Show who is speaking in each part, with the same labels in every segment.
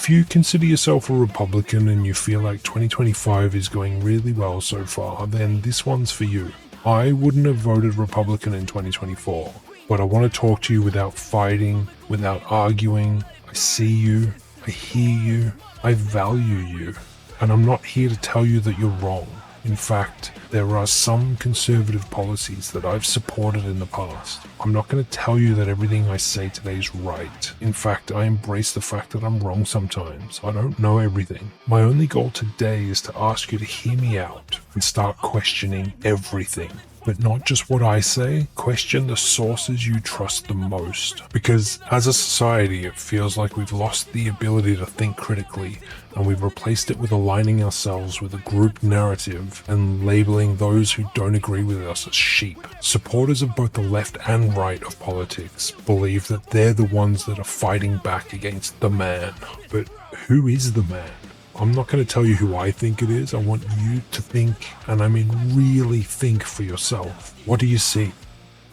Speaker 1: If you consider yourself a Republican and you feel like 2025 is going really well so far, then this one's for you. I wouldn't have voted Republican in 2024, but I want to talk to you without fighting, without arguing. I see you, I hear you, I value you, and I'm not here to tell you that you're wrong. In fact, there are some conservative policies that I've supported in the past. I'm not going to tell you that everything I say today is right. In fact, I embrace the fact that I'm wrong sometimes. I don't know everything. My only goal today is to ask you to hear me out and start questioning everything. But not just what I say, question the sources you trust the most. Because as a society, it feels like we've lost the ability to think critically, and we've replaced it with aligning ourselves with a group narrative and labeling those who don't agree with us as sheep. Supporters of both the left and right of politics believe that they're the ones that are fighting back against the man. But who is the man? I'm not going to tell you who I think it is. I want you to think, and I mean really think for yourself. What do you see?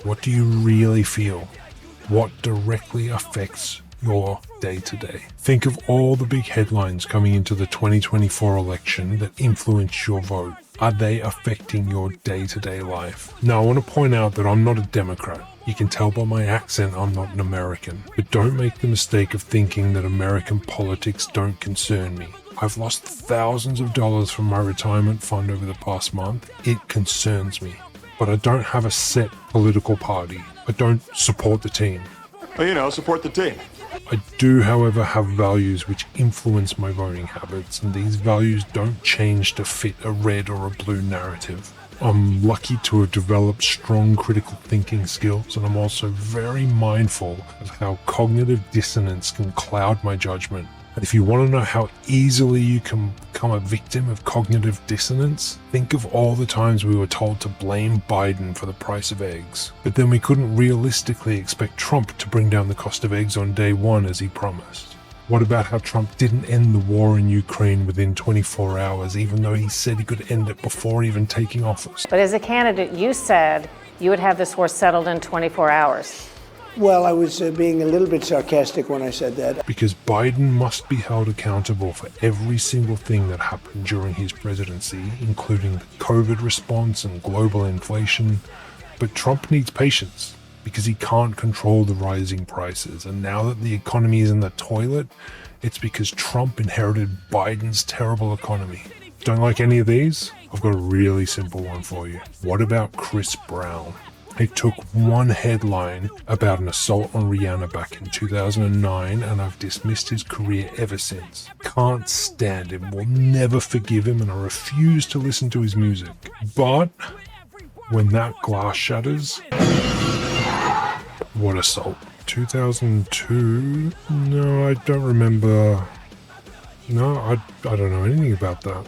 Speaker 1: What do you really feel? What directly affects your day-to-day? Think of all the big headlines coming into the 2024 election that influence your vote. Are they affecting your day-to-day life? Now, I want to point out that I'm not a Democrat. You can tell by my accent I'm not an American. But don't make the mistake of thinking that American politics don't concern me. I've lost thousands of dollars from my retirement fund over the past month. It concerns me. But I don't have a set political party. I don't support the team.
Speaker 2: Well, support the team.
Speaker 1: I do, however, have values which influence my voting habits, and these values don't change to fit a red or a blue narrative. I'm lucky to have developed strong critical thinking skills, and I'm also very mindful of how cognitive dissonance can cloud my judgment. And if you want to know how easily you can become a victim of cognitive dissonance, think of all the times we were told to blame Biden for the price of eggs. But then we couldn't realistically expect Trump to bring down the cost of eggs on day one as he promised. What about how Trump didn't end the war in Ukraine within 24 hours, even though he said he could end it before even taking office?
Speaker 3: But as a candidate, you said you would have this war settled in 24 hours.
Speaker 4: Well, I was being a little bit sarcastic when I said that.
Speaker 1: Because Biden must be held accountable for every single thing that happened during his presidency, including the COVID response and global inflation. But Trump needs patience because he can't control the rising prices. And now that the economy is in the toilet, it's because Trump inherited Biden's terrible economy. Don't like any of these? I've got a really simple one for you. What about Chris Brown? It took one headline about an assault on Rihanna back in 2009, and I've dismissed his career ever since. Can't stand him, will never forgive him, and I refuse to listen to his music. But when that glass shatters, what assault? 2002? No, I don't remember. No, I don't know anything about that.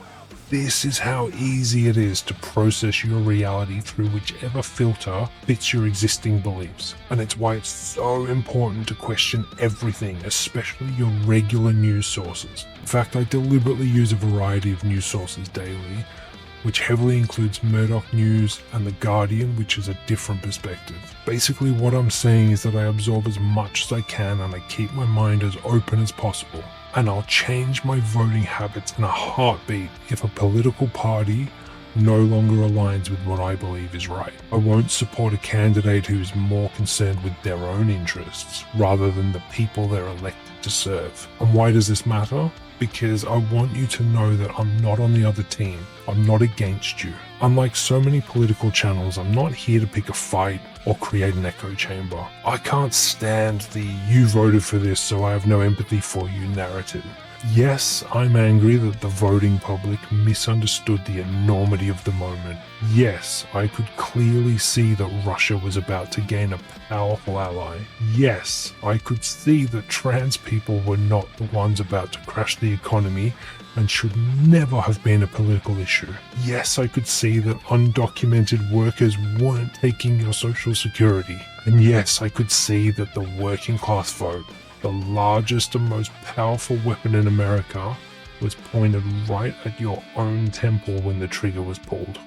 Speaker 1: This is how easy it is to process your reality through whichever filter fits your existing beliefs. And it's why it's so important to question everything, especially your regular news sources. In fact, I deliberately use a variety of news sources daily, which heavily includes Murdoch News and The Guardian, which is a different perspective. Basically, what I'm saying is that I absorb as much as I can and I keep my mind as open as possible. And I'll change my voting habits in a heartbeat if a political party no longer aligns with what I believe is right. I won't support a candidate who's more concerned with their own interests rather than the people they're elected to serve. And why does this matter? Because I want you to know that I'm not on the other team. I'm not against you. Unlike so many political channels, I'm not here to pick a fight or create an echo chamber. I can't stand the "you voted for this, so I have no empathy for you" narrative. Yes, I'm angry that the voting public misunderstood the enormity of the moment. Yes, I could clearly see that Russia was about to gain a powerful ally. Yes, I could see that trans people were not the ones about to crash the economy and should never have been a political issue. Yes, I could see that undocumented workers weren't taking your social security. And yes, I could see that the working class vote, the largest and most powerful weapon in America, was pointed right at your own temple when the trigger was pulled.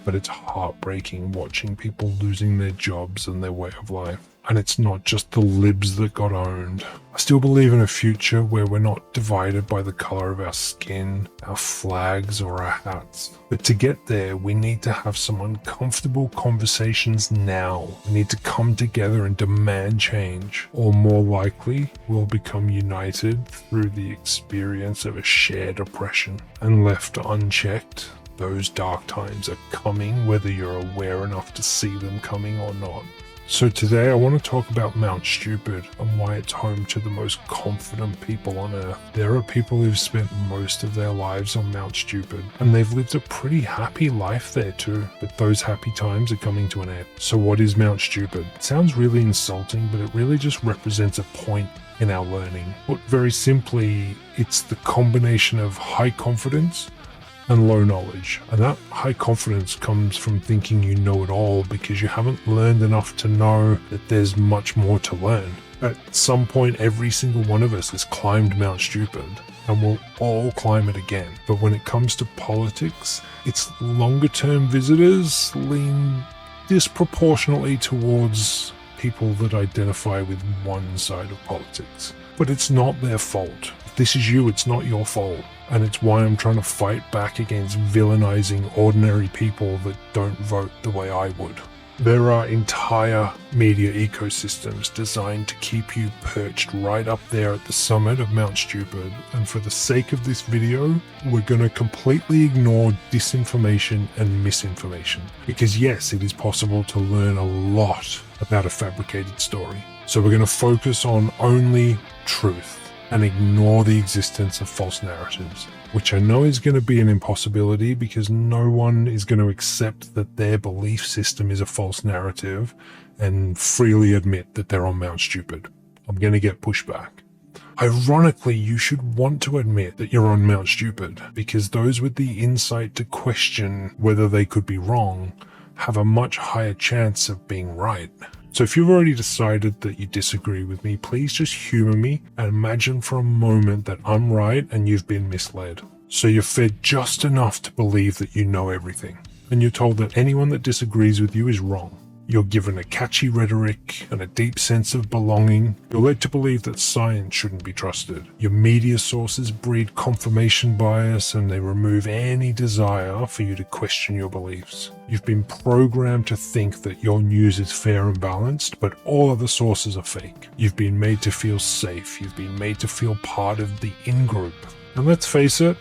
Speaker 1: But it's heartbreaking watching people losing their jobs and their way of life. and it's not just the libs that got owned. I still believe in a future where we're not divided by the color of our skin, our flags, or our hats. But to get there, we need to have some uncomfortable conversations now. We need to come together and demand change, or more likely, we'll become united through the experience of a shared oppression. And left unchecked, those dark times are coming, whether you're aware enough to see them coming or not. So today I want to talk about Mount Stupid and why it's home to the most confident people on earth. There are people who've spent most of their lives on Mount Stupid, and they've lived a pretty happy life there too, but those happy times are coming to an end. So what is Mount Stupid? It sounds really insulting, but it really just represents a point in our learning. Put very simply, it's the combination of high confidence and low knowledge. And that high confidence comes from thinking you know it all because you haven't learned enough to know that there's much more to learn. At some point, every single one of us has climbed Mount Stupid, and we'll all climb it again. But when it comes to politics, its longer term visitors lean disproportionately towards people that identify with one side of politics. But it's not their fault. If this is you, it's not your fault. And it's why I'm trying to fight back against villainizing ordinary people that don't vote the way I would. There are entire media ecosystems designed to keep you perched right up there at the summit of Mount Stupid. And for the sake of this video, we're going to completely ignore disinformation and misinformation. Because yes, it is possible to learn a lot about a fabricated story. So we're going to focus on only truth and ignore the existence of false narratives, which I know is going to be an impossibility because no one is going to accept that their belief system is a false narrative and freely admit that they're on Mount Stupid. I'm going to get pushback. Ironically, you should want to admit that you're on Mount Stupid because those with the insight to question whether they could be wrong have a much higher chance of being right. So if you've already decided that you disagree with me, please just humor me and imagine for a moment that I'm right and you've been misled. So you're fed just enough to believe that you know everything, and you're told that anyone that disagrees with you is wrong. You're given a catchy rhetoric and a deep sense of belonging. You're led to believe that science shouldn't be trusted. Your media sources breed confirmation bias and they remove any desire for you to question your beliefs. You've been programmed to think that your news is fair and balanced, but all other sources are fake. You've been made to feel safe. You've been made to feel part of the in-group. And let's face it,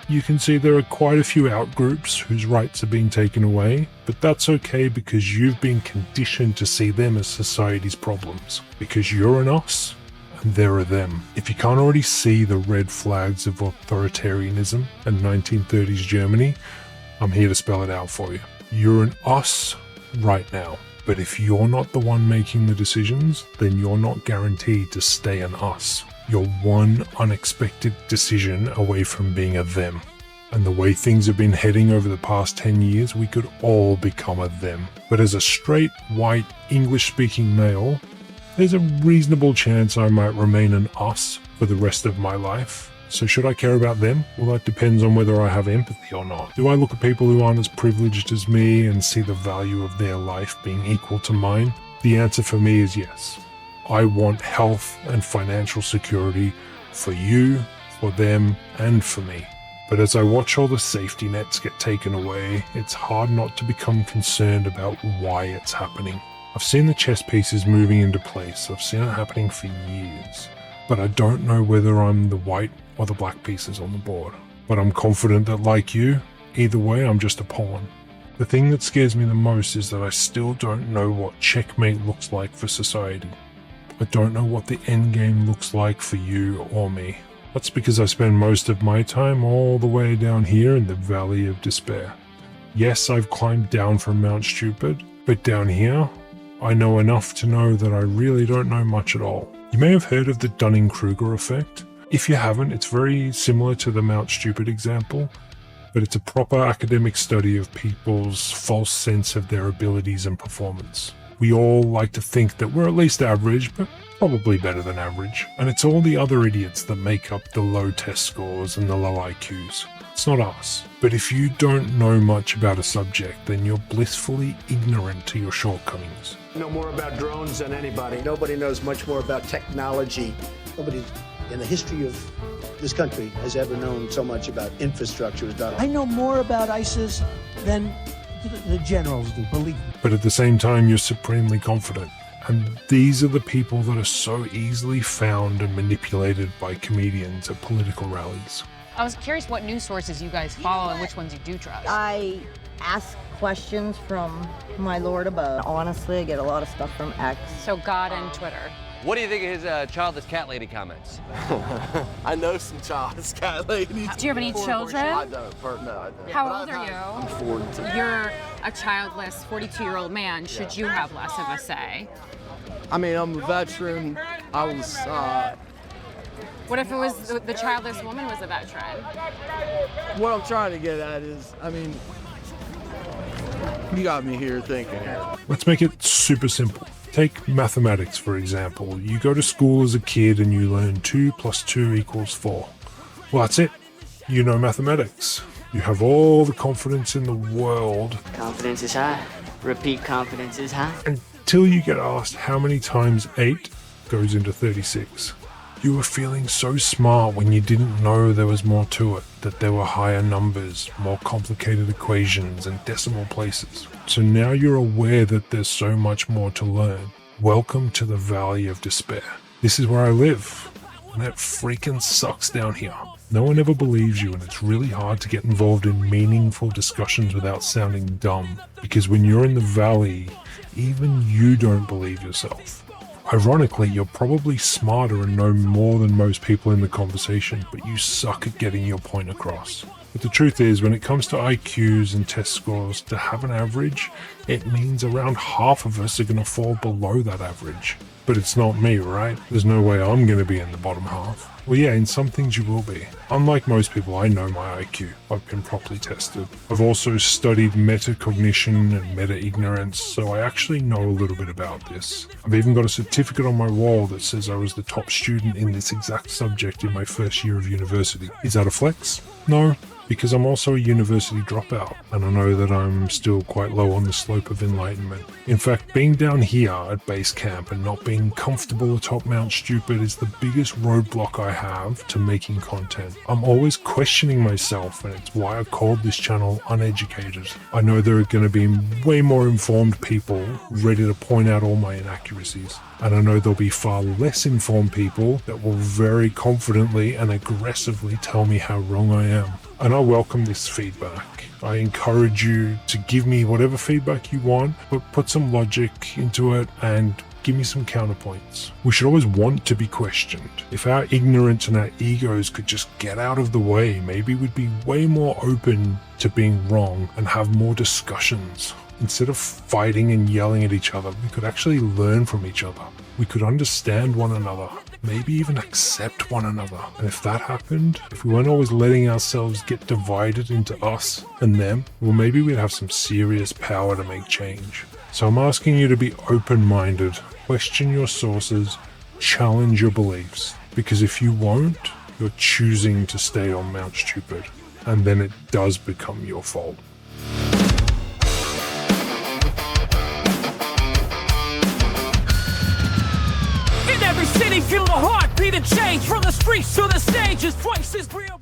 Speaker 1: you can see there are quite a few out-groups whose rights are being taken away, but that's okay because you've been conditioned to see them as society's problems. Because you're an us, and they're a them. If you can't already see the red flags of authoritarianism and 1930s Germany, I'm here to spell it out for you. You're an us right now, but if you're not the one making the decisions, then you're not guaranteed to stay an us. You're one unexpected decision away from being a them. And the way things have been heading over the past 10 years, we could all become a them. But as a straight, white, English-speaking male, there's a reasonable chance I might remain an us for the rest of my life. So should I care about them? Well, that depends on whether I have empathy or not. Do I look at people who aren't as privileged as me and see the value of their life being equal to mine? The answer for me is yes. I want health and financial security for you, for them, and for me. But as I watch all the safety nets get taken away, it's hard not to become concerned about why it's happening. I've seen the chess pieces moving into place. I've seen it happening for years. But I don't know whether I'm the white or the black pieces on the board. But I'm confident that, like you, either way, I'm just a pawn. The thing that scares me the most is that I still don't know what checkmate looks like for society. I don't know what the end game looks like for you or me. That's because I spend most of my time all the way down here in the Valley of Despair. Yes, I've climbed down from Mount Stupid, but down here, I know enough to know that I really don't know much at all. You may have heard of the Dunning-Kruger Effect. If you haven't, it's very similar to the Mount Stupid example, but it's a proper academic study of people's false sense of their abilities and performance. We all like to think that we're at least average, but probably better than average. And it's all the other idiots that make up the low test scores and the low IQs. It's not us. But if you don't know much about a subject, then you're blissfully ignorant to your shortcomings.
Speaker 4: I know more about drones than anybody. Nobody knows much more about technology. Nobody in the history of this country has ever known so much about infrastructure as Donald.
Speaker 5: I know more about ISIS than the generals do, believe me.
Speaker 1: But at the same time, you're supremely confident. And these are the people that are so easily found and manipulated by comedians at political rallies.
Speaker 6: I was curious what news sources you guys follow and which ones you do trust.
Speaker 7: I ask questions from my Lord above. Honestly, I get a lot of stuff from X.
Speaker 6: So God and Twitter.
Speaker 8: What do you think of his childless cat lady comments?
Speaker 9: I know some childless cat ladies.
Speaker 6: Do you have any children?
Speaker 9: I don't. No, I don't.
Speaker 6: How old are you?
Speaker 9: I'm 42.
Speaker 6: You're a childless 42-year-old man. Should you have less of a say?
Speaker 9: I mean, I'm a veteran. I was,
Speaker 6: What if it was the childless woman was a veteran?
Speaker 9: what I'm trying to get at is, I mean, you got me here thinking.
Speaker 1: Let's make it super simple. Take mathematics, for example. You go to school as a kid and you learn 2 + 2 = 4. Well, that's it. You know mathematics. You have all the confidence in the world.
Speaker 10: Confidence is high. Repeat, confidence is high.
Speaker 1: Until you get asked how many times 8 goes into 36. You were feeling so smart when you didn't know there was more to it, that there were higher numbers, more complicated equations, and decimal places. So now you're aware that there's so much more to learn. Welcome to the Valley of Despair. This is where I live, and it freaking sucks down here. No one ever believes you, and it's really hard to get involved in meaningful discussions without sounding dumb, because when you're in the valley, even you don't believe yourself. Ironically, you're probably smarter and know more than most people in the conversation, but you suck at getting your point across. But the truth is, when it comes to IQs and test scores, to have an average, it means around half of us are going to fall below that average. But it's not me, right? There's no way I'm going to be in the bottom half. Well, yeah, in some things you will be. Unlike most people, I know my IQ. I've been properly tested. I've also studied metacognition and meta-ignorance, so I actually know a little bit about this. I've even got a certificate on my wall that says I was the top student in this exact subject in my first year of university. Is that a flex? No, because I'm also a university dropout, and I know that I'm still quite low on the slope of enlightenment. In fact, being down here at base camp and not being comfortable atop Mount Stupid is the biggest roadblock I have to making content. I'm always questioning myself, and it's why I called this channel Uneducated. I know there are going to be way more informed people ready to point out all my inaccuracies. And I know there'll be far less informed people that will very confidently and aggressively tell me how wrong I am. And I welcome this feedback. I encourage you to give me whatever feedback you want, but put some logic into it and give me some counterpoints. We should always want to be questioned. If our ignorance and our egos could just get out of the way, maybe we'd be way more open to being wrong and have more discussions. Instead of fighting and yelling at each other, we could actually learn from each other. We could understand one another, maybe even accept one another. And if that happened, if we weren't always letting ourselves get divided into us and them, well, maybe we'd have some serious power to make change. So I'm asking you to be open-minded, question your sources, challenge your beliefs. Because if you won't, you're choosing to stay on Mount Stupid. And then it does become your fault.
Speaker 11: Every city, feel the heartbeat and change from the streets to the stage. His voice is real.